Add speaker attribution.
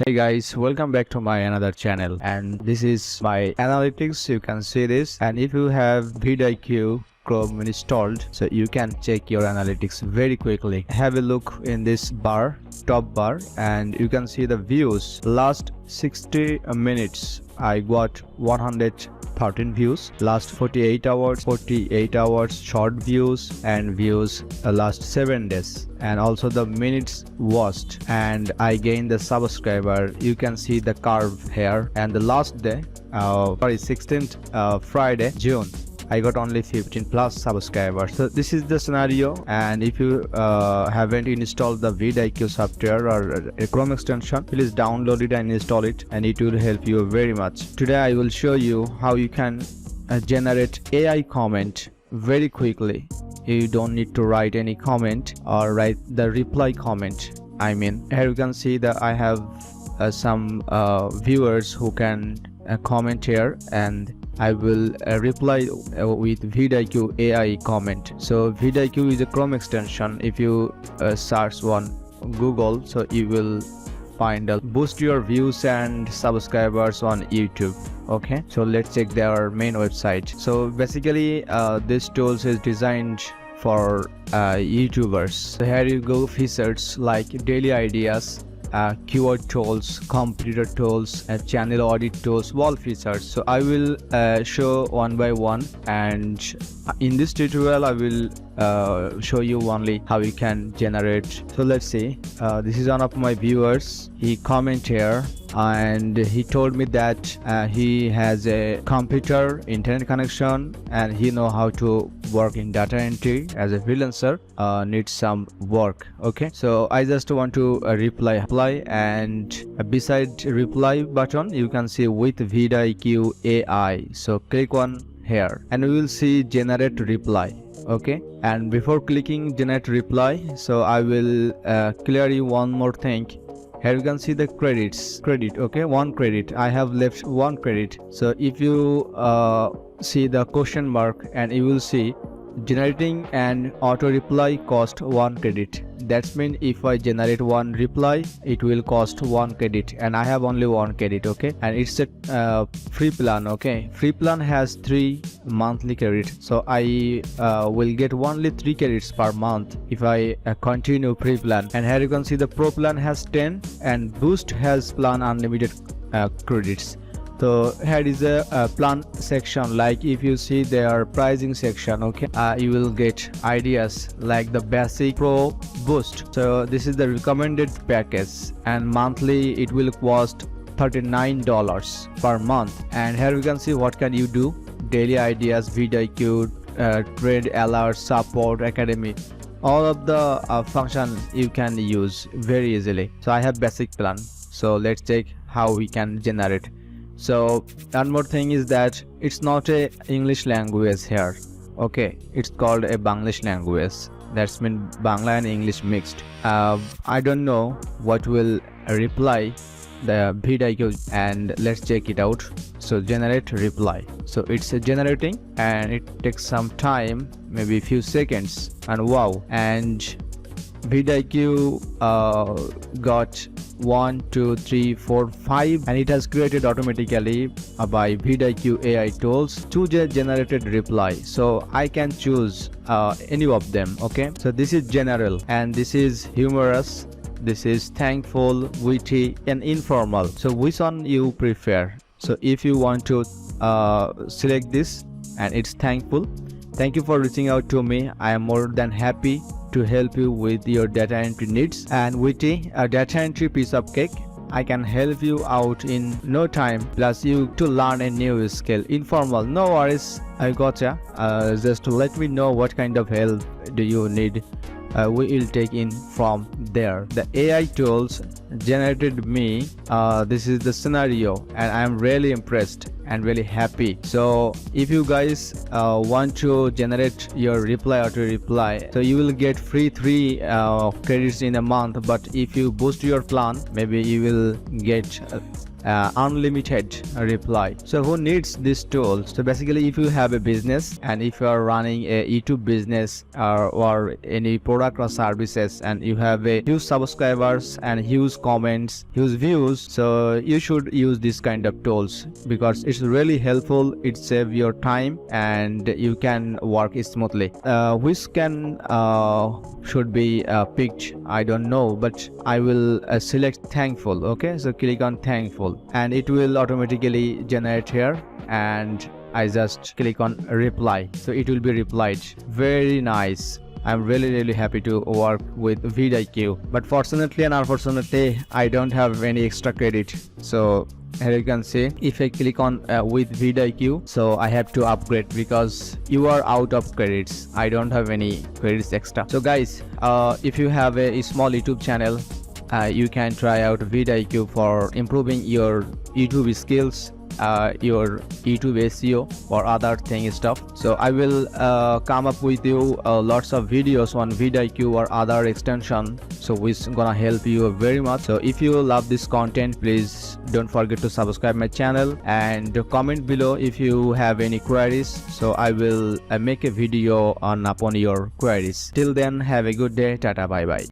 Speaker 1: Hey guys, welcome back to my another channel, and this is my analytics. You can see this, and if you have vidIQ Chrome installed, so you can check your analytics very quickly. Have a look in this bar, top bar, and you can see the views. Last 60 minutes I got 113 views. Last 48 hours short views, and views last 7 days, and also the minutes watched, and I gained the subscriber. You can see the curve here, and the last day 16th Friday June, I got only 15 plus subscribers. So this is the scenario, and if you haven't installed the vidIQ software or a Chrome extension, please download it and install it, and it will help you very much. Today I will show you how you can generate AI comment very quickly. You don't need to write any comment or write the reply comment. I mean, here you can see that I have some viewers who can comment here, and I will reply with vidIQ AI comment. So vidIQ is a Chrome extension. If you search on Google, so you will find boost your views and subscribers on YouTube. Okay, so let's check their main website. So basically this tools is designed for YouTubers. So here you go, features like daily ideas, keyword tools, competitor tools, channel audit tools, wall features. So I will show one by one, and in this tutorial I will show you only how you can generate. So let's see, this is one of my viewers. He comment here, and he told me that he has a computer internet connection, and he know how to work in data entry as a freelancer, needs some work. Okay, so I just want to reply, and beside reply button you can see with vidIQ AI. So click on here, and we will see generate reply. Okay, and before clicking generate reply, so I will clear you one more thing. Here you can see the credit. Okay, 1 credit. I have left 1 credit. So if you see the question mark, and you will see generating an auto reply cost 1 credit. That's mean if I generate 1 reply, it will cost 1 credit, and I have only 1 credit. Okay, and it's a free plan. Okay, free plan has 3 monthly credit, so I will get only 3 credits per month if I continue free plan. And here you can see the pro plan has 10, and boost has plan unlimited credits. So here is a plan section. Like if you see their pricing section, okay, you will get ideas like the basic, pro, boost. So this is the recommended package, and monthly it will cost $39 per month. And here you can see what can you do: daily ideas, vidIQ, trade alerts, support, academy. All of the function you can use very easily. So I have basic plan. So let's check how we can generate. So one more thing is that it's not a English language here. Okay, it's called a Bangladesh language. That's mean Bangla and English mixed. I don't know what will reply the vidIQ, and let's check it out. So generate reply. So it's generating, and it takes some time, maybe a few seconds, and wow, and vidIQ got 1 2 3 4 5, and it has created automatically by vidIQ AI tools to generated reply. So I can choose any of them. Okay, so this is general, and this is humorous, this is thankful, witty, and informal. So which one you prefer? So if you want to select this, and it's thankful. Thank you for reaching out to me. I am more than happy to help you with your data entry needs. And witty, a data entry piece of cake. I can help you out in no time, plus you to learn a new skill. Informal, no worries, I gotcha. Just to let me know what kind of help do you need. We will take in from there. The AI tools generated me this is the scenario, and I am really impressed. and really happy. So if you guys want to generate your reply auto reply, so you will get free 3 credits in a month, but if you boost your plan, maybe you will get unlimited reply. So who needs this tool? So basically, if you have a business and if you are running a YouTube business or any product or services, and you have a huge subscribers and huge comments, huge views, so you should use this kind of tools because it's really helpful. It saves your time and you can work smoothly. Which can should be picked, I don't know, but I will select thankful. Okay, so click on thankful and it will automatically generate here, and I just click on reply, so it will be replied. Very nice. I'm really happy to work with vidIQ, but fortunately and unfortunately I don't have any extra credit. So here you can see, if I click on with vidIQ, so I have to upgrade because you are out of credits. I don't have any credits extra. So guys, if you have a small YouTube channel, you can try out vidIQ for improving your YouTube skills, your YouTube SEO or other thing stuff. So I will come up with you lots of videos on vidIQ or other extension, so which gonna help you very much. So if you love this content, please don't forget to subscribe my channel and comment below if you have any queries, so I will make a video on upon your queries. Till then, have a good day. Tata, bye bye.